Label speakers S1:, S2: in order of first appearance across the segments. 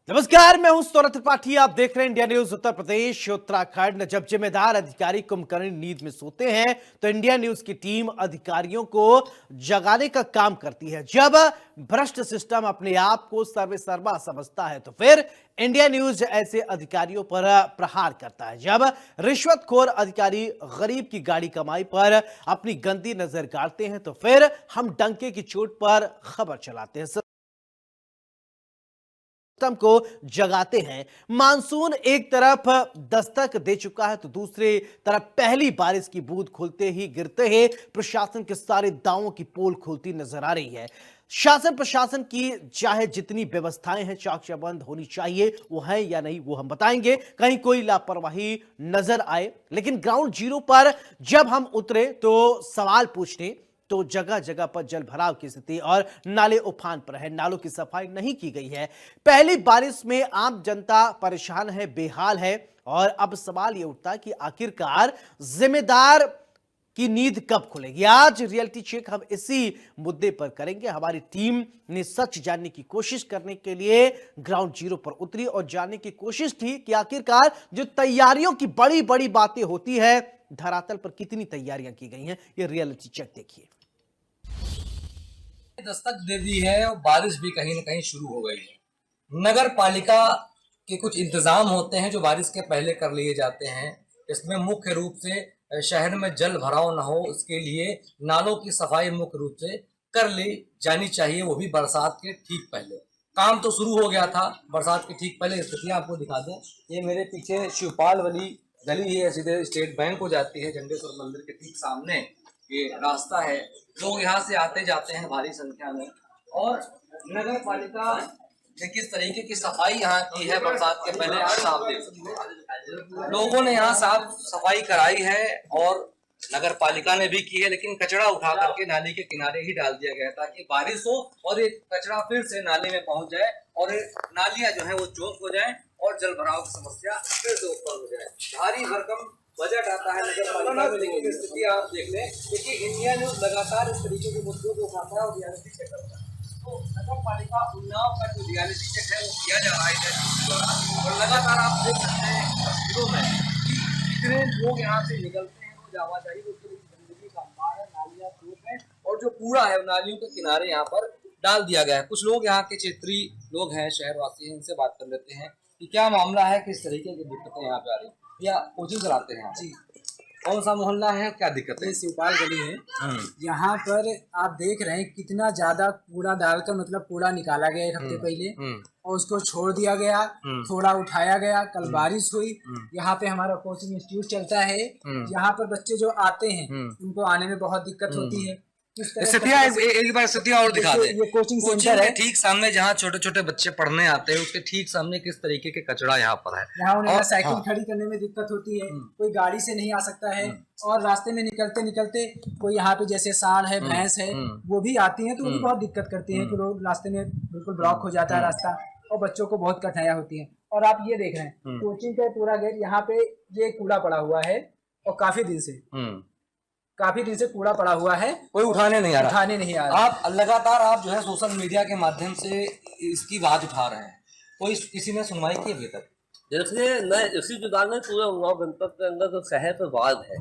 S1: नमस्कार, मैं हूं सौरभ त्रिपाठी। आप देख रहे हैं इंडिया न्यूज उत्तर प्रदेश उत्तराखंड। जब जिम्मेदार अधिकारी कुंभकर्ण नींद में सोते हैं तो इंडिया न्यूज की टीम अधिकारियों को जगाने का काम करती है। जब भ्रष्ट सिस्टम अपने आप को सर्वेसर्वा समझता है तो फिर इंडिया न्यूज ऐसे अधिकारियों पर प्रहार करता है। जब रिश्वतखोर अधिकारी गरीब की गाड़ी कमाई पर अपनी गंदी नजर गाड़ते हैं तो फिर हम डंके की चोट पर खबर चलाते हैं, सिस्टम को जगाते हैं। मानसून एक तरफ दस्तक दे चुका है तो दूसरी तरफ पहली बारिश की बूंद खुलते ही गिरते ही प्रशासन के सारे दावों की पोल खुलती नजर आ रही है। शासन प्रशासन की चाहे जितनी व्यवस्थाएं हैं चाक चौबंद होनी चाहिए, वो है या नहीं वो हम बताएंगे। कहीं कोई लापरवाही नजर आए, लेकिन ग्राउंड जीरो पर जब हम उतरे तो सवाल पूछने तो जगह जगह पर जल भराव की स्थिति और नाले उफान पर है। नालों की सफाई नहीं की गई है। पहली बारिश में आम जनता परेशान है, बेहाल है। और अब सवाल यह उठता है कि आखिरकार जिम्मेदार की नींद कब खुलेगी। आज रियलिटी चेक हम इसी मुद्दे पर करेंगे। हमारी टीम ने सच जानने की कोशिश करने के लिए ग्राउंड जीरो पर उतरी और जानने की कोशिश की कि आखिरकार जो तैयारियों की बड़ी बड़ी बातें होती है, धरातल पर कितनी तैयारियां की गई हैं। ये रियलिटी चेक देखिए।
S2: दस्तक दे दी है और बारिश भी कहीं न कहीं शुरू हो गई है। नगर पालिका के कुछ इंतजाम होते हैं जो बारिश के पहले कर लिए जाते हैं। इसमें मुख्य रूप से शहर में जल भराव न हो, उसके लिए नालों की सफाई मुख्य रूप से कर ली जानी चाहिए, वो भी बरसात के ठीक पहले। काम तो शुरू हो गया था बरसात के ठीक पहले। स्थितियां आपको दिखा दें, ये मेरे पीछे शिवपाल वाली गली है, सीधे स्टेट बैंक को जाती है। झंडेश्वर मंदिर के ठीक सामने ये रास्ता है। लोग यहाँ से आते जाते हैं भारी संख्या में। और नगर पालिका ने किस तरीके की सफाई यहाँ की है बरसात के पहले, आप साफ देख सकते हैं। लोगों ने यहाँ साफ सफाई कराई है और नगर पालिका ने भी की है, लेकिन कचरा उठा करके नाली के किनारे ही डाल दिया गया ताकि बारिश हो और ये कचरा फिर से नाले में पहुंच जाए और नालियां जो है वो चौक हो जाए और जल भराव की समस्या फिर से उत्पन्न हो जाए। भारी भरकम बजट आता है नगर पालिका में, लेकिन स्थिति आप देख लें, क्योंकि इंडिया न्यूज लगातार इस तरीके के मुद्दों को उठाता है और रियलिटी चेक करता है। तो नगर पालिका उन्नाव का जो रियलिटी चेक है वो किया जा रहा है और लगातार आप देख सकते हैं तस्वीरों में कि कितने लोग यहाँ से निकलते हैं। वो आवाजाही गंदगी का अंबार है, नालियां चौक है और जो कूड़ा है नालियों के किनारे यहाँ पर डाल दिया गया है। कुछ लोग यहाँ के क्षेत्रीय लोग हैं, शहरवासी हैं, इनसे बात कर लेते हैं कि क्या मामला है, किस तरीके की दिक्कतें यहाँ पे आ रही है। या कोचिंग कराते हैं जी, कौन सा मोहल्ला है, क्या दिक्कत है?
S3: शिवपाल गली है। यहाँ पर आप देख रहे हैं कितना ज्यादा कूड़ा डालकर, मतलब कूड़ा निकाला गया एक हफ्ते पहले और उसको छोड़ दिया गया, थोड़ा उठाया गया। कल बारिश हुई। यहाँ पे हमारा कोचिंग इंस्टीट्यूट चलता है। यहाँ पर बच्चे जो आते हैं उनको आने में बहुत दिक्कत होती है।
S2: एक बार स्थितियां और दिखा दे।
S3: ये कोचिंग सेंटर है,
S2: ठीक सामने जहाँ छोटे छोटे बच्चे पढ़ने आते हैं उसके ठीक सामने किस तरीके के कचरा यहाँ पर है।
S3: यहाँ उन्हें साइकिल खड़ी करने में दिक्कत होती है, कोई गाड़ी से नहीं आ सकता है। और रास्ते में निकलते निकलते कोई यहाँ पे जैसे सांड है, भैंस है, वो भी आती है तो उनको बहुत दिक्कत करती है कि रोड रास्ते में बिल्कुल ब्लॉक हो जाता है रास्ता और बच्चों को बहुत कठिनाइयां होती है। और आप ये देख रहे हैं कोचिंग का पूरा गेट, यहाँ पे ये कूड़ा पड़ा हुआ है और काफी दिन से कूड़ा पड़ा हुआ है,
S2: कोई उठाने नहीं आ रहा। आप लगातार आप जो है सोशल मीडिया के माध्यम से इसकी बात उठा रहे हैं, कोई किसी ने सुनवाई की अभी तक?
S4: देखिए, मैं इसी विभाग में पूरे उन्नाव जनपद के अंदर जो शहर के वार्ड है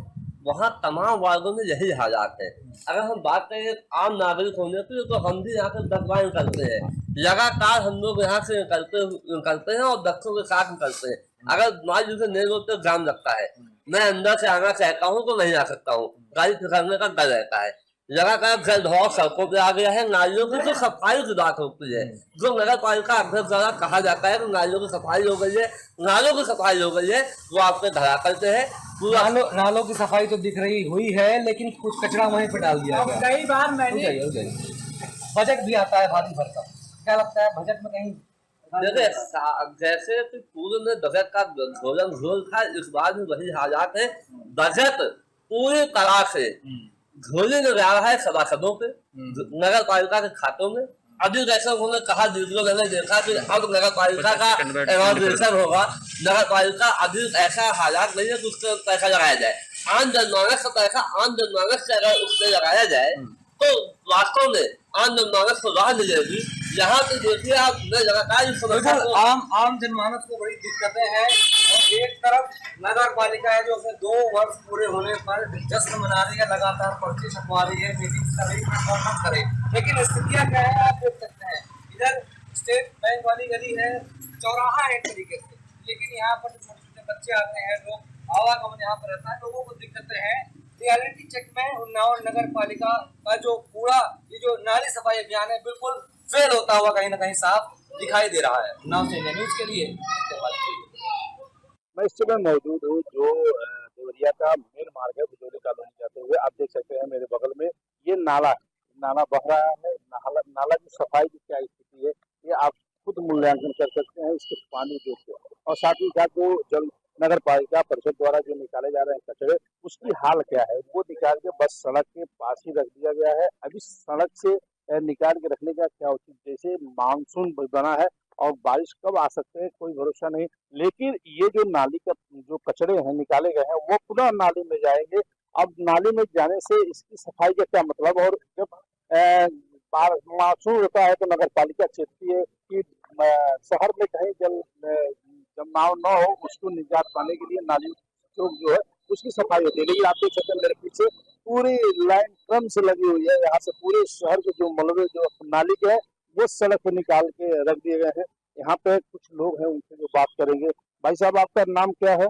S4: वहाँ तमाम वार्डों में यही हालात है। अगर हम बात करें आम नागरिक होने की तो हम भी यहाँ पे दरबार करते हैं। लगातार हम लोग यहाँ से निकलते हैं और बच्चों के साथ निकलते हैं। अगर मान लीजिए नहीं होते जाम लगता है, मैं अंदर से आना चाहता हूँ तो नहीं आ सकता हूँ, गाड़ी फिसलने का डर रहता है। लगातार जल भराव सड़कों पे आ गया है। नालियों की तो सफाई की बात होती है, जो नगर पालिका अध्यक्ष द्वारा कहा जाता है कि नालियों की सफाई हो गई है, नालों की सफाई हो गई है, वो आपके धरा करते हैं।
S2: नालों की सफाई तो दिख रही हुई है, लेकिन कुछ कचरा वहीं पे डाल दिया गया।
S3: कई बार मैंने
S2: बजट भी आता है भारी भरकम, क्या लगता है बजट में कहीं?
S4: जैसे कि पूर्व में बजट का भोजन झोल था, इस बार भी वही हालात है। बजट पूरी तरह से झोले में जा रहा है सभासदों पे, नगर पालिका के खातों में। अभी जैसा उन्होंने कहा, वीडियो मैंने देखा कि अब नगर पालिका का इनॉग्रेशन होगा। नगर पालिका अभी ऐसा हालात नहीं है कि उसके पैसा लगाया जाए। आम जनमानस का पैसा आम जनमानस से अगर उसमें लगाया जाए तो वास्तव में आम जनमानस को राह मिलेगी। यहाँ तो देखिए आप लगातार इस समस्या
S2: बिल्कुल
S4: को
S2: आम जनमानस को बड़ी दिक्कतें हैं और एक तरफ नगर पालिका है जो अपने 2 वर्ष पूरे होने पर जश्न मना रही है, लगातार पर्ची छपवा रही है, मीटिंग कर रही है, परफॉर्मेंस कर रही है, लेकिन स्थितियां क्या है आप देख सकते हैं। इधर स्टेट बैंक वाली गली है, चौराहा है एक तरीके से, लेकिन यहाँ पर छोटे छोटे बच्चे आते हैं, लोग आवागमन यहाँ पर रहता है, लोगों को दिक्कतें हैं। रियलिटी चेक में उन्नाव नगर पालिका का जो कूड़ा, ये जो नाली सफाई अभियान है, बिल्कुल फेल होता हुआ कहीं ना कहीं साफ दिखाई दे रहा है। नाव से इंडिया न्यूज के लिए
S5: मैं इस समय मौजूद हूँ जो देवरिया का मेन मार्ग है बिजौली कॉलोनी जाते हुए। आप देख सकते हैं मेरे बगल में ये नाला बह रहा है। नाला की सफाई की क्या स्थिति है ये आप खुद मूल्यांकन कर सकते हैं इसके पानी देख के, और साथ ही साथ जो जल नगर पालिका परिषद द्वारा जो निकाले जा रहे हैं कचरे, उसकी हाल क्या है वो निकाल के बस सड़क के पास ही रख दिया गया है। अभी सड़क से निकाल के रखने का क्या उचित, जैसे मानसून बना है और बारिश कब आ सकते हैं कोई भरोसा नहीं, लेकिन ये जो नाली का जो कचरे हैं निकाले गए हैं वो पुनः नाली में जाएंगे। अब नाली में जाने से इसकी सफाई का क्या मतलब, और जब मानसून होता है तो नगर पालिका चाहती है कि शहर में कहीं जल जमाव न हो, उसको निजात पाने के लिए नाली जो है उसकी सफाई होती है। लेकिन आप देख सकते हैं मेरे पीछे पूरी लाइन क्रम से लगी हुई है, यहाँ से पूरे शहर के जो मलबे जो नाली के है वो सड़क पे निकाल के रख दिए गए हैं। यहाँ पे कुछ लोग हैं उनसे जो बात करेंगे। भाई साहब आपका नाम क्या है?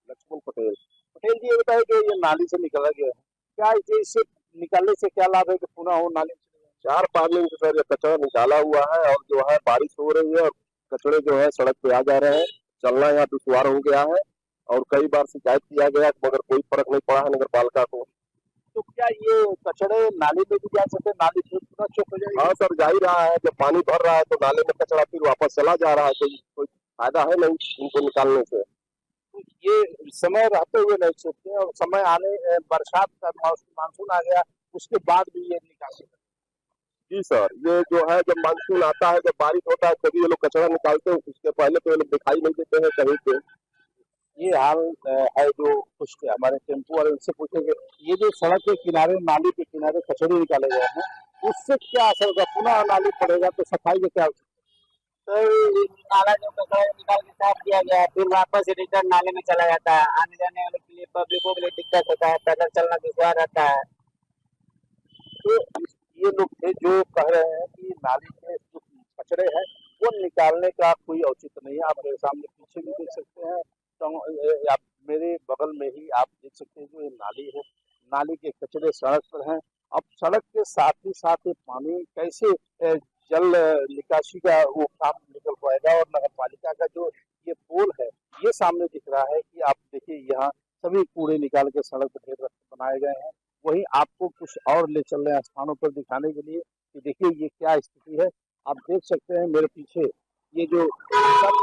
S5: लक्ष्मण पटेल। पटेल जी ये बताए कि ये नाली से निकाला गया है, क्या इससे निकालने से क्या लाभ है कि पुनः वो नाली में
S6: 4 पार्लिंग से सर ये कचरा निकाला हुआ है और जो है बारिश हो रही है और कचरे जो है सड़क पे आ जा रहे हैं, चलना यहाँ दुश्वार हो गया है और कई बार शिकायत किया गया मगर कोई फर्क नहीं पड़ा है नगर पालिका को।
S5: तो क्या ये कचरे नाली में भी जा सकते हैं, नाली फिर पूरा चौक हो जाएगी?
S6: हाँ सर, जा ही रहा है, जब पानी भर रहा है तो नाले में कचरा फिर वापस चला जा रहा है, तो कोई फायदा है नहीं इनको निकालने से।
S5: तो ये समय रहते हुए नहीं सोचते हैं, और समय आने बरसात का मानसून आ गया उसके बाद भी ये निकासी।
S6: जी सर, ये जो है जब मानसून आता है, जब बारिश होता है तभी ये लोग कचरा निकालते हैं, उसके पहले तो ये लोग दिखाई नहीं देते हैं कहीं पे।
S5: ये हाल है जो कुछ हमारे टेम्पो वाले उनसे पूछेंगे, ये जो सड़क के किनारे नाली के किनारे कचरे निकाले गए हैं उससे क्या असर होगा, पुनः नाली पड़ेगा तो सफाई का क्या?
S7: तो नाला जो कचरा निकाल के साफ किया गया है फिर वापस रिटर्न नाले में चला जाता है। आने जाने वाले के लिए पब्लिकों के लिए दिक्कत होता है, पैदल चलना दुश्वार रहता है।
S5: तो ये लोग थे जो कह रहे हैं कि नाली के जो कचरे हैं वो निकालने का कोई औचित्य नहीं है। आप मेरे सामने पीछे भी देख सकते हैं, तो आप मेरे बगल में ही आप देख सकते हैं जो ये नाली है, नाली के कचरे सड़क पर हैं। अब सड़क के साथ ही पानी कैसे जल निकासी का वो काम निकल पाएगा, और नगर पालिका का जो ये पोल है ये सामने दिख रहा है कि आप देखिए यहाँ सभी कूड़े निकाल के सड़क पर ढेर बनाए गए हैं। वहीं आपको कुछ और ले चल रहे हैं स्थानों पर दिखाने के लिए कि देखिए ये क्या स्थिति है। आप देख सकते हैं मेरे पीछे ये जो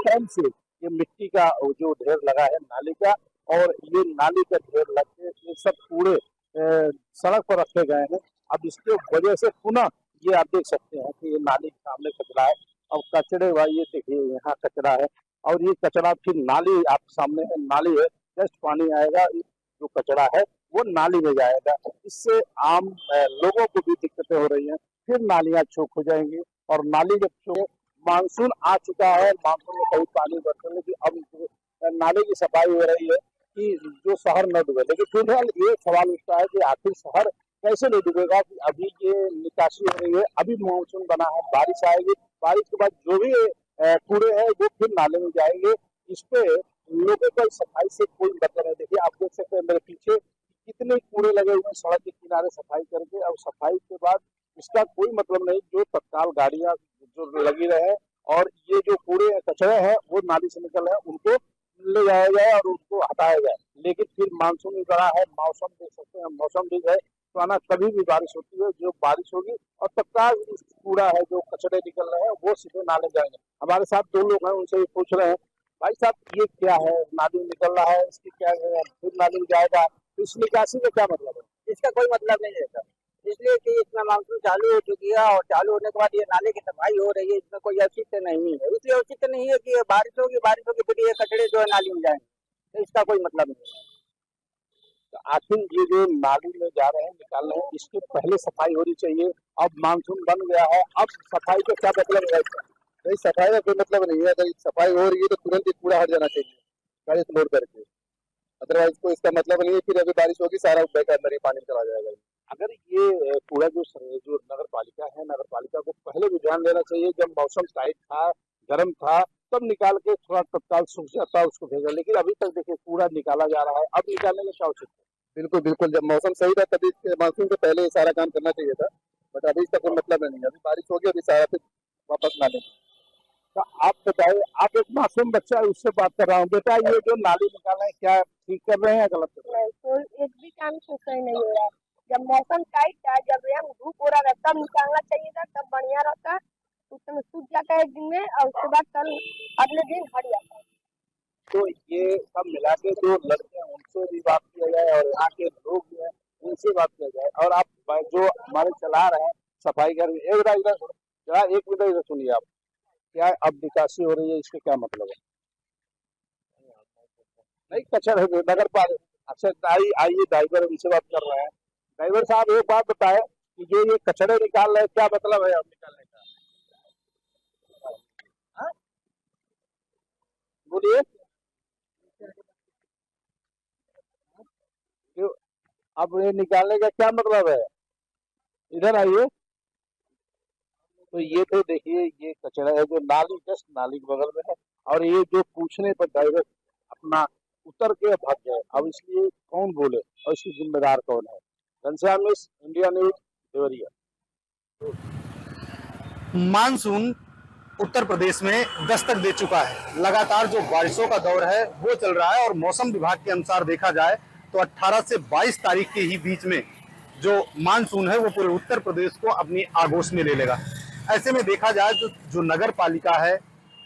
S5: सब से ये मिट्टी का जो ढेर लगा है नाली का, और ये नाली का ढेर लग के ये सब कूड़े सड़क पर रखे गए हैं। अब इसके वजह से पुनः ये आप देख सकते हैं कि ये नाली के सामने कचरा है। अब कचरे भाई ये देखिए यहाँ कचरा है और ये कचरा फिर नाली आप सामने है, नाली है, जस्ट पानी आएगा जो कचरा है वो नाली में जाएगा। इससे आम लोगों को भी दिक्कतें हो रही हैं, फिर नालियां चौक हो जाएंगी, और नाली जब चौक, मानसून आ चुका है, मानसून में कहीं पानी बरसने की अब नाले की सफाई हो रही है कि जो शहर न डूबे। लेकिन फिलहाल ये सवाल उठता है कि आखिर शहर कैसे नहीं डूबेगा कि अभी ये निकासी हो रही है, अभी मानसून बना है, बारिश आएगी, बारिश के बाद जो भी कूड़े हैं वो फिर नाले में जाएंगे। इस पे लोगों का सफाई से कोई मतलब नहीं। देखिए आप देख सकते हैं मेरे पीछे कितने कूड़े लगे हुए हैं सड़क के किनारे सफाई करके, और सफाई के बाद इसका कोई मतलब नहीं, जो तत्काल गाड़ियां जो लगी रहे और ये जो कूड़े कचरे हैं वो नाली से निकल रहे हैं उनको ले जाया जाए और उनको हटाया जाए। लेकिन फिर मानसून भी बड़ा है, मौसम देख सकते हैं, मौसम भी है तो आना कभी भी बारिश होती है, जो बारिश होगी और तत्काल कूड़ा है जो कचरे निकल रहे हैं वो सीधे नाले जाएंगे। हमारे साथ 2 लोग हैं, उनसे पूछ रहे हैं, भाई साहब ये क्या है, नाली में निकल रहा है, इसकी क्या है, फिर नाली में जाएगा, इस निकासी का क्या मतलब है?
S7: इसका कोई मतलब नहीं है सर, इसलिए कि इसमें मानसून चालू हो चुकी है और चालू होने के बाद ये नाले की सफाई हो रही है, इसमें कोई औचित्य नहीं है। इसलिए औचित्य नहीं है कि बारिश होगी फिर ये कचरे जो है नाली में जाएंगे, तो इसका कोई मतलब नहीं है।
S5: तो आखिर ये जो नाली में जा रहे हैं निकाल रहे हैं, इसके पहले सफाई होनी चाहिए। अब मानसून बन गया है, अब सफाई का क्या मतलब है? नहीं, सफाई का कोई मतलब नहीं है। अगर सफाई हो रही है तो तुरंत ही कूड़ा हट जाना चाहिए गाड़ी से लोड करके, अदरवाइज कोई इसका मतलब नहीं है फिर अभी बारिश होगी सारा बैग के अंदर ही पानी चला जाएगा। अगर ये कूड़ा जो नगर पालिका है, नगर पालिका को पहले भी ध्यान देना चाहिए। जब मौसम टाइट था, गर्म था, तब निकाल के थोड़ा तत्काल सूख जाता उसको भेजा, लेकिन अभी तक देखिए कूड़ा निकाला जा रहा है। अब निकालने का क्या उचित है? बिल्कुल बिल्कुल, जब मौसम सही था तभी मानसून से पहले सारा काम करना चाहिए था, बट अभी इसका कोई मतलब नहीं है। अभी बारिश होगी, अभी सारा फिर वापस नाले। तो आप बताइए, आप एक मासूम बच्चा है उससे बात कर रहा हूँ, बेटा ये जो नाली निकाल रहे हैं क्या ठीक कर रहे हैं या गलत कर रहे हैं?
S8: तो एक भी काम तो सही नहीं हो रहा है। जब मौसम टाइट था, जब यहाँ धूप हो रहा था तब निकालना चाहिए था, तब बढ़िया रहता। उस समय सूख जाता है एक दिन में और उसके बाद कल अगले दिन हट जाता है।
S5: तो ये सब मिला के जो लड़के हैं उनसे भी बात किया जाए और यहाँ के लोग जो है उनसे बात किया जाए। और आप जो हमारे चला रहे हैं सफाई कर, एक मिनट इधर सुनिए आप, क्या अब निकासी हो रही है, इसके क्या मतलब है? नहीं, कचरा है नगर पालिका। अच्छा आइए ड्राइवर उनसे बात कर रहे हैं। ड्राइवर साहब एक बात बताए कि ये कचरे निकाल रहे हैं, क्या मतलब है अब निकालने का? हाँ? बोलिए। अब ये निकालने का क्या मतलब है? इधर आइए। तो ये तो देखिए ये कचरा है जो नाली, जस्ट नाली के बगल में है, और ये जो पूछने पर ड्राइवर अपना उतर के भाग गए। अब इसलिए कौन बोले और इसकी जिम्मेदार कौन है? घनश्याम मिश्र, India news, Deoria.
S9: Monsoon Uttar Pradesh में दस्तक दे चुका है। लगातार जो बारिशों का दौर है वो चल रहा है और मौसम विभाग के अनुसार देखा जाए तो 18 से 22 तारीख के ही बीच में जो मानसून है वो पूरे उत्तर प्रदेश को अपनी आगोश में ले लेगा। ऐसे में देखा जाए तो जो नगर पालिका है,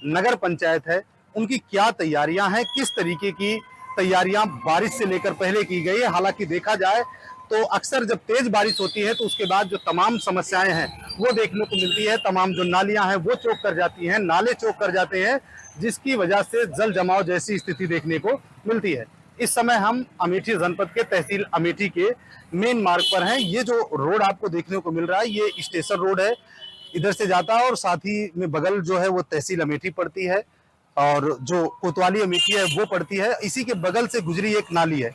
S9: नगर पंचायत है, उनकी क्या तैयारियां हैं, किस तरीके की तैयारियां बारिश से लेकर पहले की गई है। हालांकि देखा जाए तो अक्सर जब तेज बारिश होती है तो उसके बाद जो तमाम समस्याएं हैं वो देखने को मिलती है। तमाम जो नालियां हैं वो चौक कर जाती हैं, नाले चौक कर जाते हैं, जिसकी वजह से जल जमाव जैसी स्थिति देखने को मिलती है। इस समय हम अमेठी जनपद के तहसील अमेठी के मेन मार्ग पर हैं। ये जो रोड आपको देखने को मिल रहा है ये स्टेशन रोड है, इधर से जाता है और साथ ही में बगल जो है वो तहसील अमेठी पड़ती है और जो कोतवाली अमेठी है वो पड़ती है। इसी के बगल से गुजरी एक नाली है,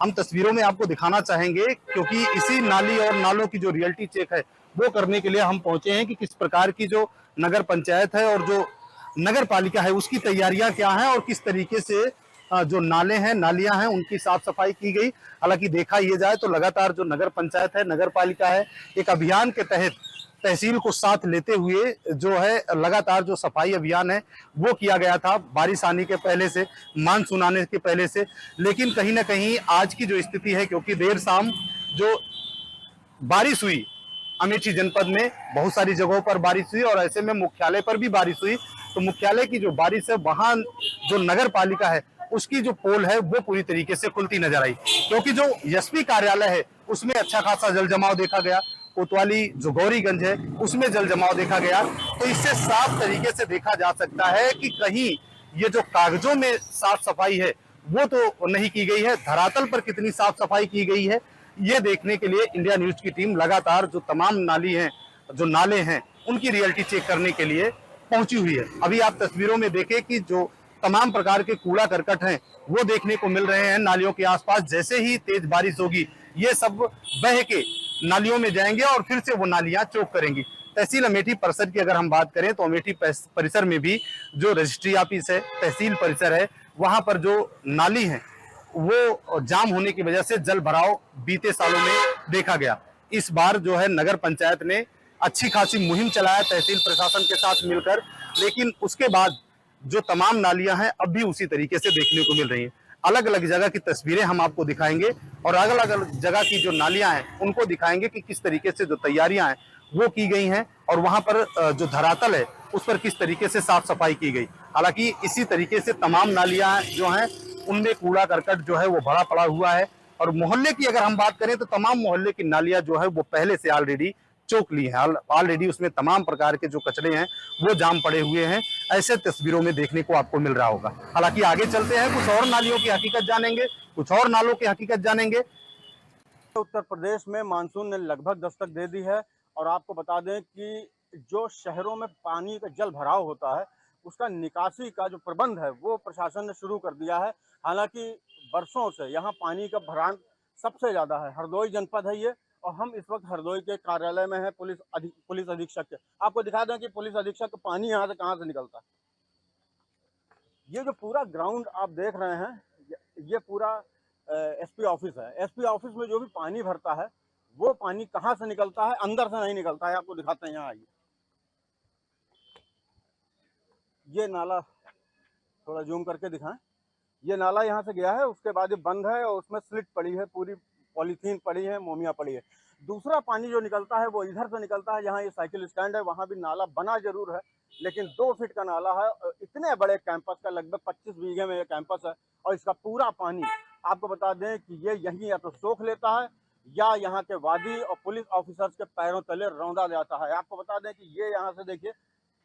S9: हम तस्वीरों में आपको दिखाना चाहेंगे क्योंकि इसी नाली और नालों की जो रियलिटी चेक है वो करने के लिए हम पहुंचे हैं कि किस प्रकार की जो नगर पंचायत है और जो नगर पालिका है उसकी तैयारियां क्या हैं और किस तरीके से जो नाले हैं, नालियां हैं, उनकी साफ सफाई की गई। हालांकि देखा ये जाए तो लगातार जो नगर पंचायत है, नगर पालिका है, एक अभियान के तहत तहसील को साथ लेते हुए जो है लगातार जो सफाई अभियान है वो किया गया था बारिश आने के पहले से, मानसून आने के पहले से। लेकिन कहीं ना कहीं आज की जो स्थिति है, क्योंकि देर शाम जो बारिश हुई अमेठी जनपद में बहुत सारी जगहों पर बारिश हुई और ऐसे में मुख्यालय पर भी बारिश हुई, तो मुख्यालय की जो बारिश है वहां जो नगर पालिका है उसकी जो पोल है वो पूरी तरीके से खुलती नजर आई, क्योंकि जो एसपी कार्यालय है उसमें अच्छा खासा जल जमाव देखा गया। कोतवाली जो गौरीगंज है उसमें जल जमाव देखा गया। तो इससे साफ तरीके से देखा जा सकता है कि कहीं ये जो कागजों में साफ सफाई है वो तो नहीं की गई है, धरातल पर कितनी साफ सफाई की गई है ये देखने के लिए इंडिया न्यूज की टीम लगातार जो तमाम नाली हैं, जो नाले हैं, उनकी रियलिटी चेक करने के लिए पहुंची हुई है। अभी आप तस्वीरों में देखें कि जो तमाम प्रकार के कूड़ा करकट हैं वो देखने को मिल रहे हैं नालियों के आसपास। जैसे ही तेज बारिश होगी ये सब बह के नालियों में जाएंगे और फिर से वो नालियां चौक करेंगी। तहसील अमेठी परिसर की अगर हम बात करें तो अमेठी परिसर में भी जो रजिस्ट्री ऑफिस है, तहसील परिसर है, वहां पर जो नाली है वो जाम होने की वजह से जल भराव बीते सालों में देखा गया। इस बार जो है नगर पंचायत ने अच्छी खासी मुहिम चलाया तहसील प्रशासन के साथ मिलकर, लेकिन उसके बाद जो तमाम नालियां हैं अब भी उसी तरीके से देखने को मिल रही हैं। अलग अलग जगह की तस्वीरें हम आपको दिखाएंगे और अलग अलग जगह की जो नालियां हैं उनको दिखाएंगे कि किस तरीके से जो तैयारियां हैं वो की गई हैं और वहां पर जो धरातल है उस पर किस तरीके से साफ सफाई की गई। हालांकि इसी तरीके से तमाम नालियां जो हैं उनमें कूड़ा करकट जो है वो भरा पड़ा हुआ है। और मोहल्ले की अगर हम बात करें तो तमाम मोहल्ले की नालियां जो है वो पहले से ऑलरेडी चौक ली है। ऑलरेडी उसमें तमाम प्रकार के जो कचरे हैं वो जाम पड़े हुए हैं, ऐसे तस्वीरों में देखने को आपको मिल रहा होगा। हालांकि आगे चलते हैं, कुछ और नालियों की हकीकत जानेंगे, कुछ और नालों की हकीकत जानेंगे। उत्तर प्रदेश में मानसून ने लगभग दस्तक दे दी है और आपको बता दें कि जो शहरों में पानी का जल भराव होता है उसका निकासी का जो प्रबंध है वो प्रशासन ने शुरू कर दिया है। हालांकि बरसों से यहाँ पानी का भराव सबसे ज्यादा है। हरदोई जनपद है ये, और हम इस वक्त हरदोई के कार्यालय में है पुलिस अधीक्षक के। आपको दिखा दें कि पुलिस अधीक्षक का पानी यहाँ से कहाँ से निकलता है। ये जो पूरा ग्राउंड आप देख रहे हैं ये पूरा एसपी ऑफिस है। एसपी ऑफिस में जो भी पानी भरता है वो पानी कहाँ से निकलता है, अंदर से नहीं निकलता है। आपको दिखाते हैं, यहाँ आइए। ये नाला थोड़ा जूम करके दिखाएं। ये नाला यहाँ से गया है, उसके बाद ये बंद है और उसमें स्लिट पड़ी है, पूरी पॉलीथीन पड़ी है, मोमिया पड़ी है। दूसरा पानी जो निकलता है वो इधर से निकलता है, जहाँ ये साइकिल स्टैंड है वहाँ भी नाला बना जरूर है, लेकिन 2 फीट का नाला है। इतने बड़े कैंपस का, लगभग 25 बीघे में ये कैंपस है, और इसका पूरा पानी आपको बता दें कि ये यहीं या तो सोख लेता है या यहाँ के वादी और पुलिस ऑफिसर्स के पैरों तले रौंदा जाता है। आपको बता दें कि ये यहाँ से देखिए,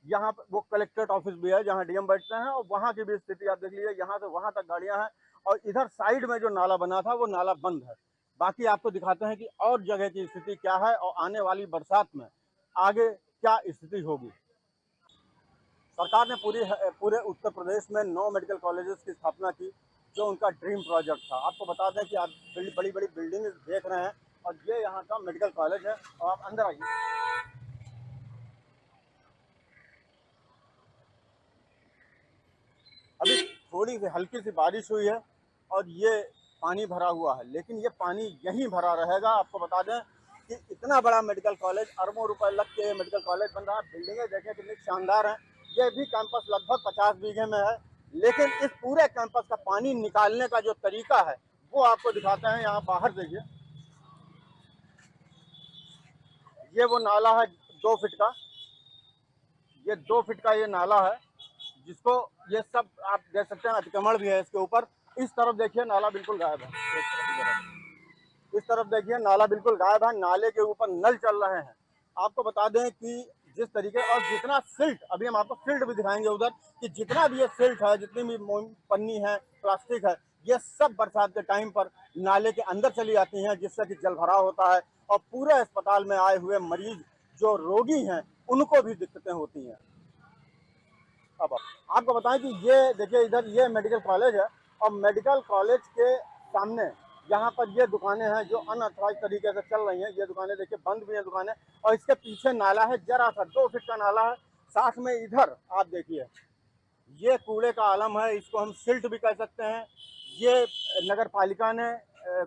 S9: यहाँ पे वो कलेक्ट्रेट ऑफिस भी है जहाँ डीएम बैठते हैं, और वहाँ की भी स्थिति आप देख लीजिए। यहाँ से वहाँ तक गाड़ियाँ हैं, और इधर साइड में जो नाला बना था वो नाला बंद है। बाकी आपको दिखाते हैं कि और जगह की स्थिति क्या है और आने वाली बरसात में आगे क्या स्थिति होगी। सरकार ने पूरे उत्तर प्रदेश में 9 मेडिकल कॉलेजेस की स्थापना की, जो उनका ड्रीम प्रोजेक्ट था। आपको बता दें कि आप बड़ी बड़ी बिल्डिंग देख रहे हैं, और ये यहाँ का मेडिकल कॉलेज है। और आप अंदर आइए। अभी थोड़ी सी हल्की सी बारिश हुई है और ये पानी भरा हुआ है, लेकिन ये पानी यहीं भरा रहेगा। आपको बता दें कि इतना बड़ा मेडिकल कॉलेज, अरबों रुपए लग के मेडिकल कॉलेज बन रहा है। बिल्डिंगें देखें कितनी शानदार हैं। ये भी कैंपस लगभग 50 बीघे में है, लेकिन इस पूरे कैंपस का पानी निकालने का जो तरीका है वो आपको दिखाते हैं। यहाँ बाहर देखिए, ये वो नाला है 2 फीट का। ये 2 फीट का ये नाला है, जिसको ये सब आप देख सकते हैं, अतिक्रमण भी है इसके ऊपर। इस तरफ देखिए नाला बिल्कुल गायब है, इस तरफ देखिए नाला बिल्कुल गायब है। नाले के ऊपर नल चल रहे हैं। आपको बता दें कि जिस तरीके, और जितना सिल्ट, अभी हम आपको सिल्ट भी दिखाएंगे उधर, कि जितना भी ये सिल्ट है, जितनी भी पन्नी है, प्लास्टिक है, ये सब बरसात के टाइम पर नाले के अंदर चली जाती हैं, जिससे कि जल भराव होता है और पूरे अस्पताल में आए हुए मरीज जो रोगी हैं उनको भी दिक्कतें होती हैं। अब आपको बताएं कि ये देखिए, इधर ये मेडिकल कॉलेज है, और मेडिकल कॉलेज के सामने यहाँ पर ये दुकानें हैं जो अनअथराइज तरीके से चल रही हैं। ये दुकानें देखिए बंद भी हैं दुकानें, और इसके पीछे नाला है, जरा सा 2 फीट का नाला है। साथ में इधर आप देखिए, ये कूड़े का आलम है, इसको हम सिल्ट भी कह सकते हैं। ये नगर पालिका ने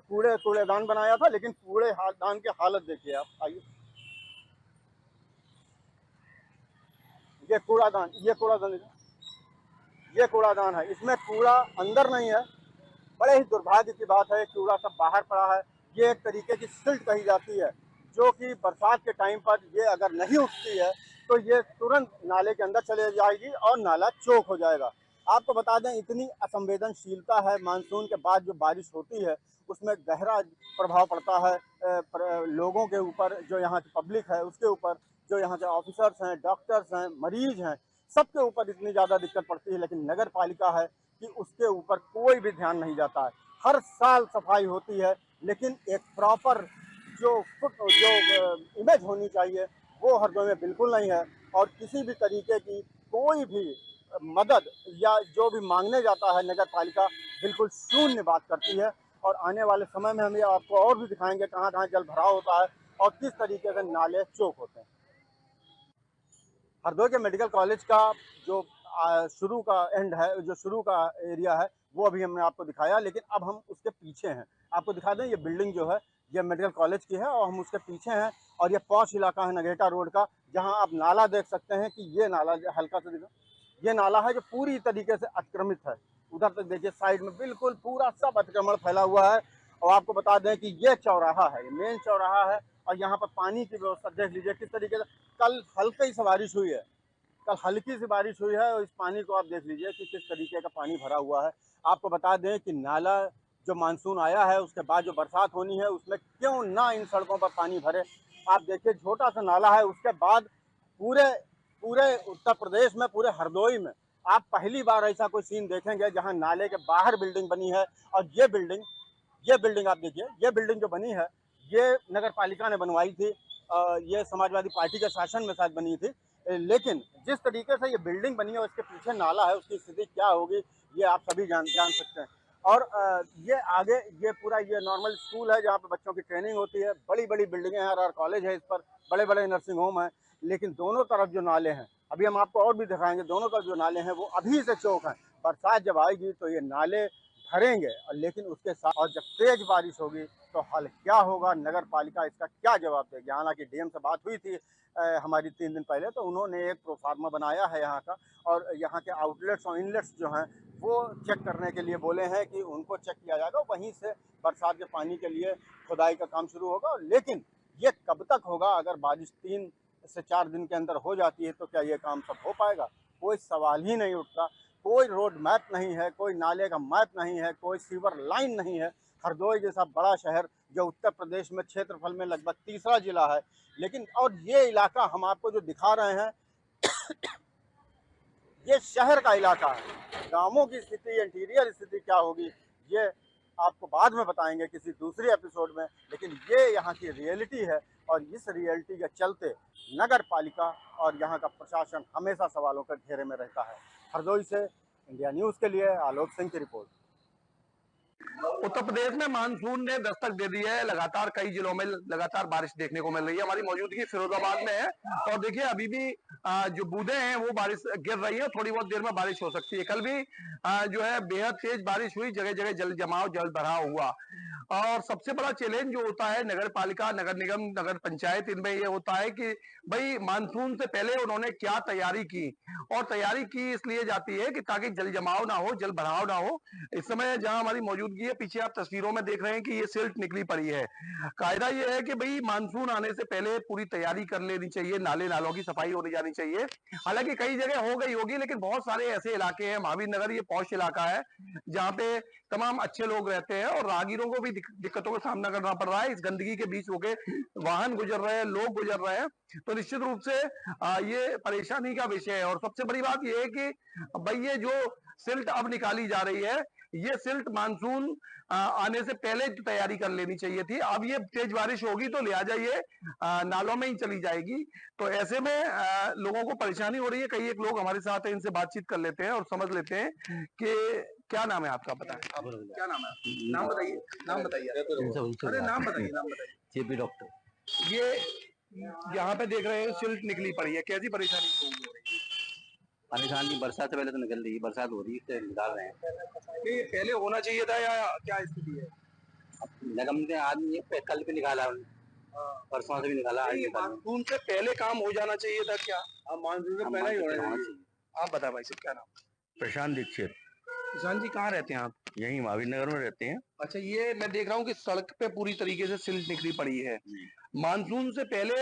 S9: कूड़ेदान बनाया था, लेकिन कूड़ेदान की हालत देखिए आप। आइए, ये कूड़ादान है, इसमें कूड़ा अंदर नहीं है। बड़े ही दुर्भाग्य की बात है, कूड़ा सब बाहर पड़ा है। ये एक तरीके की सिल्ट कही जाती है, जो कि बरसात के टाइम पर ये अगर नहीं उठती है तो ये तुरंत नाले के अंदर चले जाएगी और नाला चौक हो जाएगा। आपको बता दें, इतनी असंवेदनशीलता है। मानसून के बाद जो बारिश होती है उसमें गहरा प्रभाव पड़ता है लोगों के ऊपर, जो यहाँ की पब्लिक है उसके ऊपर, जो यहाँ के ऑफिसर्स हैं, डॉक्टर्स हैं, मरीज हैं, सबके ऊपर इतनी ज़्यादा दिक्कत पड़ती है। लेकिन नगर पालिका है कि उसके ऊपर कोई भी ध्यान नहीं जाता है। हर साल सफाई होती है, लेकिन एक प्रॉपर जो इमेज होनी चाहिए वो हरदोई में बिल्कुल नहीं है। और किसी भी तरीके की कोई भी मदद या जो भी मांगने जाता है, नगर पालिका बिल्कुल शून्य बात करती है। और आने वाले समय में हम ये आपको और भी दिखाएंगे कहाँ कहाँ जल भराव होता है और किस तरीके से नाले चौक होते हैं। हरदोई के मेडिकल कॉलेज का जो शुरू का एंड है, जो शुरू का एरिया है, वो अभी हमने आपको दिखाया, लेकिन अब हम उसके पीछे हैं। आपको दिखा दें, ये बिल्डिंग जो है ये मेडिकल कॉलेज की है और हम उसके पीछे हैं। और ये पॉश इलाका है नगेटा रोड का, जहां आप नाला देख सकते हैं कि ये नाला हल्का से दिखा, ये नाला है जो पूरी तरीके से अतिक्रमित है। उधर तक देखिए, साइड में बिल्कुल पूरा सब अतिक्रमण फैला हुआ है। और आपको बता दें कि ये चौराहा है, ये मेन चौराहा है, और यहाँ पर पानी की व्यवस्था देख लीजिए किस तरीके से। कल हल्की सी बारिश हुई है, और इस पानी को आप देख लीजिए कि किस तरीके का पानी भरा हुआ है। आपको बता दें कि नाला जो मानसून आया है उसके बाद जो बरसात होनी है उसमें क्यों ना इन सड़कों पर पानी भरे, आप देखिए छोटा सा नाला है, उसके बाद पूरे पूरे उत्तर प्रदेश में, पूरे हरदोई में आप पहली बार ऐसा कोई सीन देखेंगे जहां नाले के बाहर बिल्डिंग बनी है। और ये बिल्डिंग आप देखिए, ये बिल्डिंग जो बनी है ये नगर पालिका ने बनवाई थी। ये समाजवादी पार्टी के शासन में शायद बनी थी। लेकिन जिस तरीके से ये बिल्डिंग बनी है उसके पीछे नाला है, उसकी स्थिति क्या होगी ये आप सभी जान सकते हैं। और ये आगे ये पूरा ये नॉर्मल स्कूल है जहाँ पे बच्चों की ट्रेनिंग होती है। बड़ी बड़ी बिल्डिंगें हैं, RR कॉलेज है, इस पर बड़े बड़े नर्सिंग होम हैं। लेकिन दोनों तरफ जो नाले हैं, अभी हम आपको और भी दिखाएंगे, दोनों तरफ जो नाले हैं वो अभी से चौक हैं। बरसात जब आएगी तो ये नाले भरेंगे, और लेकिन उसके साथ और जब तेज बारिश होगी तो हाल क्या होगा, नगर पालिका इसका क्या जवाब देगी। हालांकि DM से बात हुई थी हमारी 3 दिन पहले, तो उन्होंने एक प्रोफार्मा बनाया है यहाँ का, और यहाँ के आउटलेट्स और इनलेट्स जो हैं वो चेक करने के लिए बोले हैं कि उनको चेक किया जाएगा। वहीं से बरसात के पानी के लिए खुदाई का काम शुरू होगा। लेकिन ये कब तक होगा? अगर बारिश 3 से 4 दिन के अंदर हो जाती है तो क्या ये काम सब हो पाएगा? कोई सवाल ही नहीं उठता। कोई रोड मैप नहीं है, कोई नाले का मैप नहीं है, कोई सीवर लाइन नहीं है। हरदोई जैसा बड़ा शहर जो उत्तर प्रदेश में क्षेत्रफल में लगभग तीसरा जिला है, लेकिन और ये इलाका हम आपको जो दिखा रहे हैं ये शहर का इलाका है। गांवों की स्थिति, इंटीरियर स्थिति क्या होगी ये आपको बाद में बताएंगे किसी दूसरे एपिसोड में। लेकिन ये यहाँ की रियलिटी है, और इस रियलिटी के चलते नगर पालिका और यहाँ का प्रशासन हमेशा सवालों के घेरे में रहता है। हरदोई से इंडिया न्यूज़ के लिए आलोक सिंह की रिपोर्ट।
S10: उत्तर प्रदेश में मानसून ने दस्तक दे दी है। लगातार कई जिलों में लगातार बारिश देखने को मिल रही है। हमारी मौजूदगी फिरोजाबाद में है, और देखिए अभी भी जो बूंदें हैं वो बारिश गिर रही है। थोड़ी बहुत देर में बारिश हो सकती है। कल भी जो है बेहद तेज बारिश हुई, जगह जगह जल जमाव, जल भराव हुआ। और सबसे बड़ा चैलेंज जो होता है नगर पालिका, नगर निगम, नगर पंचायत, इनमें ये होता है कि भाई मानसून से पहले उन्होंने क्या तैयारी की, और तैयारी की इसलिए जाती है कि ताकि जल जमाव ना हो, जल भराव ना हो। इस समय जहां हमारी मौजूदगी है, पीछे आप तस्वीरों में देख रहे हैं कि ये सिल्ट निकली पड़ी है। कायदा ये है कि भाई मानसून आने से पहले पूरी तैयारी कर लेनी चाहिए, नाले नालों की सफाई होनी जानी चाहिए। हालांकि कई जगह हो गई होगी, लेकिन बहुत सारे ऐसे इलाके हैं, महावीर नगर ये पॉश इलाका है जहाँ पे तमाम अच्छे लोग रहते हैं, और राहगीरों को भी दिक्कतों का सामना करना पड़ रहा है। इस गंदगी के बीच होके वाहन गुजर रहे हैं, लोग गुजर रहे हैं, तो निश्चित रूप से ये परेशानी का विषय है। और सबसे बड़ी बात ये है कि भाई ये जो सिल्ट अब निकाली जा रही है, ये सिल्ट मानसून आने से पहले तैयारी कर लेनी चाहिए थी। अब ये तेज बारिश होगी तो लिहाजा ये नालों में ही चली जाएगी। तो ऐसे में लोगों को परेशानी हो रही है। कई एक लोग हमारे साथ हैं, इनसे बातचीत कर लेते हैं और समझ लेते हैं कि क्या नाम है आपका, पता है क्या नाम है? नाम बताइए, नाम बताइए। अरे नाम बताइए, नाम बताइए।
S11: JP doctor.
S10: ये यहाँ पे देख रहे हैं सिल्ट निकली पड़ी है, कैसी परेशानी हो रही है?
S11: परेशानी बरसात से पहले तो निकल रही है, बरसात हो रही है इससे निकाल रहे हैं।
S10: ये पहले होना चाहिए था या क्या स्थिति है?
S11: निगम ने आदमी कल भी निकाला, परसों से भी निकाला।
S10: मानसून से पहले काम हो जाना चाहिए था क्या?
S11: मानसून से पहले ही होना चाहिए।
S10: आप बता भाई साहब क्या नाम?
S11: प्रशांत दीक्षित।
S10: किसान जी कहाँ रहते हैं आप?
S11: यही महावीर नगर में रहते हैं।
S10: अच्छा, ये मैं देख रहा हूँ कि सड़क पे पूरी तरीके से सिल्ट निकली पड़ी है। मानसून से पहले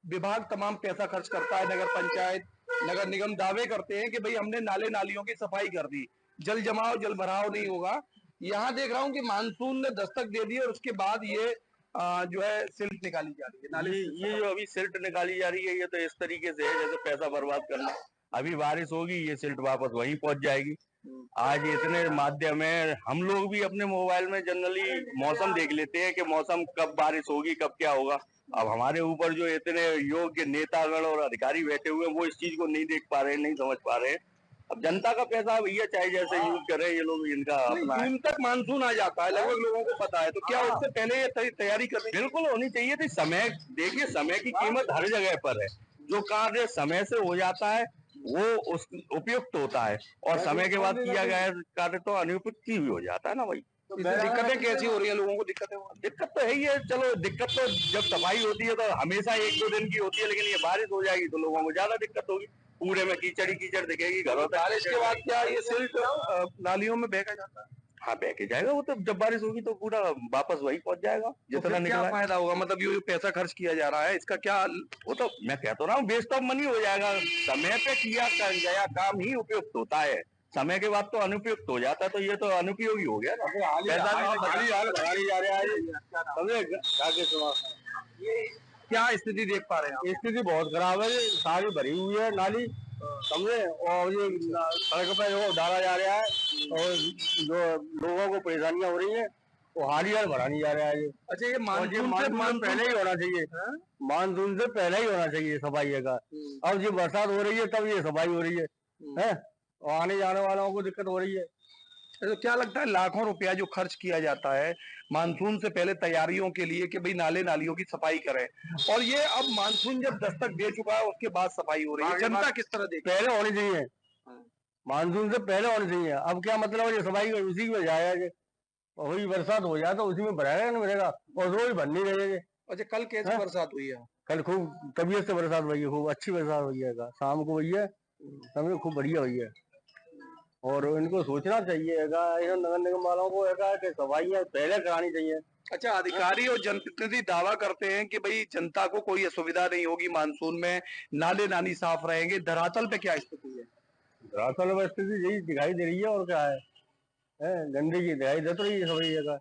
S10: विभाग तमाम पैसा खर्च करता है, नगर पंचायत, नगर निगम दावे करते हैं कि भाई हमने नाले नालियों की सफाई कर दी, जल जमाव, जल भराव नहीं होगा। यहाँ देख रहा हूँ कि मानसून ने दस्तक दे दी और उसके बाद ये जो है सिल्ट निकाली जा रही है नाले।
S11: ये जो अभी सिल्ट निकाली जा रही है, ये तो इस तरीके से है जैसे पैसा बर्बाद करना। अभी बारिश होगी, ये सिल्ट वापस वहीं पहुंच जाएगी। आज इतने माध्यम है, हम लोग भी अपने मोबाइल में जनरली मौसम देख लेते हैं कि मौसम कब बारिश होगी, कब क्या होगा। अब हमारे ऊपर जो इतने योग्य नेतागण और अधिकारी बैठे हुए हैं वो इस चीज को नहीं देख पा रहे हैं, नहीं समझ पा रहे हैं। अब जनता का पैसा भैया चाहे जैसे यूज करे, ये लोग इनका अपना है।
S10: जून तक मानसून आ जाता है, लगभग लोगों को पता है, तो क्या उससे पहले ये तैयारी करनी
S11: बिल्कुल होनी चाहिए थी। समय देखिए, समय की कीमत हर जगह पर है। जो कार्य समय से हो जाता है वो उस उपयुक्त होता है, और समय के बाद किया गया कार्य तो अनुपयुक्त ही हो जाता है ना भाई।
S10: इससे दिक्कतें कैसी हो रही है लोगों को?
S11: दिक्कत तो है ही है। चलो, दिक्कत तो जब सफाई होती है तो हमेशा 1-2 दिन की होती है, लेकिन ये बारिश हो जाएगी तो लोगों को ज्यादा दिक्कत होगी। पूरे में कीचड़ ही कीचड़ दिखेगी घरों तक।
S10: बारिश के बाद क्या ये सिल्ट नालियों में बह जाता है?
S11: हाँ, बह के जाएगा वो, तो जब बारिश होगी तो पूरा वापस वही पहुंच जाएगा जितना निकला।
S10: क्या फायदा होगा? मतलब ये पैसा खर्च किया जा रहा है, इसका क्या?
S11: वो तो मैं कहता रहा हूँ, वेस्ट ऑफ मनी हो जाएगा। समय पे किया गया काम ही उपयुक्त होता है, समय के बाद तो अनुपयुक्त हो जाता है, तो ये तो अनुपयोगी हो गया ना। पैसा भी
S10: क्या स्थिति देख पा रहे हैं आप?
S11: स्थिति बहुत खराब है, सारी भरी हुई है नाली, समझे। और ये सड़क पे जो डाला जा रहा है और जो लोगों को परेशानियां हो रही है वो हाल ही हाल भरा नहीं जा रहा है ये।
S10: अच्छा, ये
S11: मानसून से पहले ही होना चाहिए, मानसून से पहले ही होना चाहिए सफाई का। अब जो बरसात हो रही है तब ये सफाई हो रही है और आने जाने वालों को दिक्कत हो रही है।
S10: तो क्या लगता है, लाखों रुपया जो खर्च किया जाता है मानसून से पहले तैयारियों के लिए कि भाई नाले नालियों की सफाई करें, और ये अब मानसून जब दस्तक दे चुका है उसके बाद सफाई हो रही है, जनता किस तरह देखती है?
S11: पहले होनी चाहिए, मानसून से पहले होनी चाहिए। अब क्या मतलब है, ये सफाई उसी में जाएगा, वही बरसात हो जाए तो उसी में भराएगा नहीं भरेगा, और रोज भर नहीं रहेगा।
S10: अच्छा, कल कैसे बरसात हुई है?
S11: कल खूब तबीयत से बरसात हुई है, खूब अच्छी बरसात हुई है, शाम को हुई है, समझे, खूब बढ़िया हुई है। और इनको सोचना चाहिए नगर निगम वालों को कि सफाइयाँ पहले करानी चाहिए।
S10: अच्छा, अधिकारी और जनप्रतिनिधि दावा करते हैं कि भाई जनता को कोई असुविधा नहीं होगी, मानसून में नाले नाली साफ रहेंगे, धरातल पे क्या स्थिति है?
S11: धरातल में स्थिति यही दिखाई दे रही है, और क्या है, गंदगी दिखाई दे रही है सभी जगह,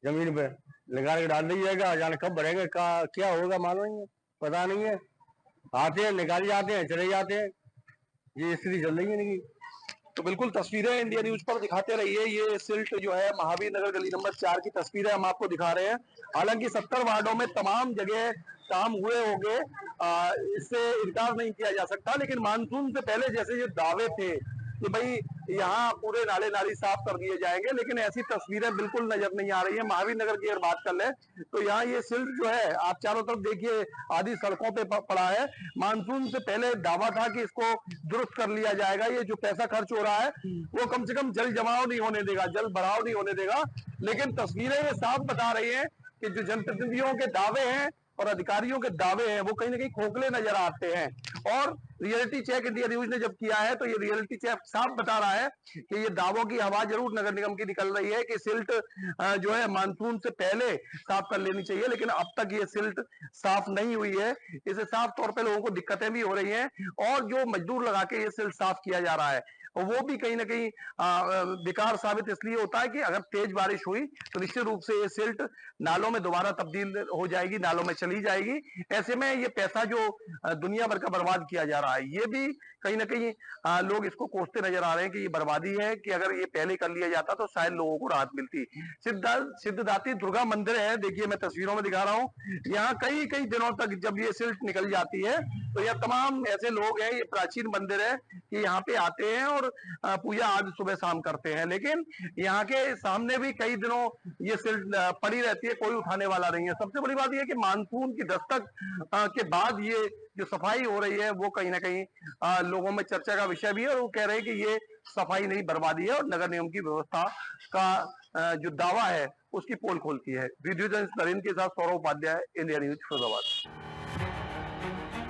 S11: जमीन पे निकाल के डाल दी जाएगा, जाने कब भरेंगे, क्या होगा मालूम नहीं है, पता नहीं है। आते हैं, निकाल जाते हैं, चले जाते हैं, ये स्थिति चल रही है इनकी।
S10: तो बिल्कुल तस्वीरें इंडिया न्यूज पर दिखाते रहिए। ये सिल्ट जो है महावीर नगर गली नंबर 4 की तस्वीरें हम आपको दिखा रहे हैं। हालांकि 70 वार्डों में तमाम जगह काम हुए होंगे, इससे इनकार नहीं किया जा सकता, लेकिन मानसून से पहले जैसे ये दावे थे कि भाई यहाँ पूरे नाले नाली साफ कर दिए जाएंगे, लेकिन ऐसी तस्वीरें बिल्कुल नजर नहीं आ रही है। महावीर नगर की अगर बात कर ले तो यहाँ ये सिल्ट जो है, आप चारों तरफ देखिए, आधी सड़कों पे पड़ा है। मानसून से पहले दावा था कि इसको दुरुस्त कर लिया जाएगा, ये जो पैसा खर्च हो रहा है वो कम से कम जल जमाव नहीं होने देगा, जल भराव नहीं होने देगा। लेकिन तस्वीरें ये साफ बता रही हैं कि जो जनप्रतिनिधियों के दावे हैं और अधिकारियों के दावे हैं वो कहीं ना कहीं खोखले नजर आते हैं। और रियलिटी चेक इंडिया न्यूज ने जब किया है तो ये रियलिटी चेक साफ बता रहा है कि ये दावों की हवा जरूर नगर निगम की निकल रही है कि सिल्ट जो है मानसून से पहले साफ कर लेनी चाहिए, लेकिन अब तक ये सिल्ट साफ नहीं हुई है। इसे साफ तौर पे लोगों को दिक्कतें भी हो रही हैं, और जो मजदूर लगा के ये सिल्ट साफ किया जा रहा है वो भी कहीं ना कहीं बेकार साबित इसलिए होता है कि अगर तेज बारिश हुई तो निश्चित रूप से ये सिल्ट नालों में दोबारा तब्दील हो जाएगी, नालों में चली जाएगी। ऐसे में ये पैसा जो दुनिया भर का बर्बाद किया जा रहा है, ये भी कहीं ना कहीं लोग इसको कोसते नजर आ रहे हैं कि ये बर्बादी है, कि अगर ये पहले कर लिया जाता तो शायद लोगों को राहत मिलती। सिद्धदाती दुर्गा मंदिर है, देखिए मैं तस्वीरों में दिखा रहा हूँ, यहाँ कई कई दिनों तक जब ये सिल्ट निकल जाती है तो यह तमाम ऐसे लोग हैं, ये प्राचीन मंदिर है कि यहाँ पे आते हैं और पूजा आज सुबह शाम करते हैं, लेकिन यहाँ के सामने भी कई दिनों ये सिल्ट पड़ी रहती है, कोई उठाने वाला नहीं है। सबसे बड़ी बात यह है कि मानसून की दस्तक के बाद ये जो सफाई हो रही है वो कहीं ना कहीं लोगों में चर्चा का विषय भी है, और वो कह रहे हैं कि ये सफाई नहीं बर्बादी है और नगर निगम की व्यवस्था का जो दावा है उसकी पोल खोलती है। वीडियो जर्नलिस्ट नरेंद्र के साथ सौरभ उपाध्याय, इंडिया न्यूज, फिरोजाबाद।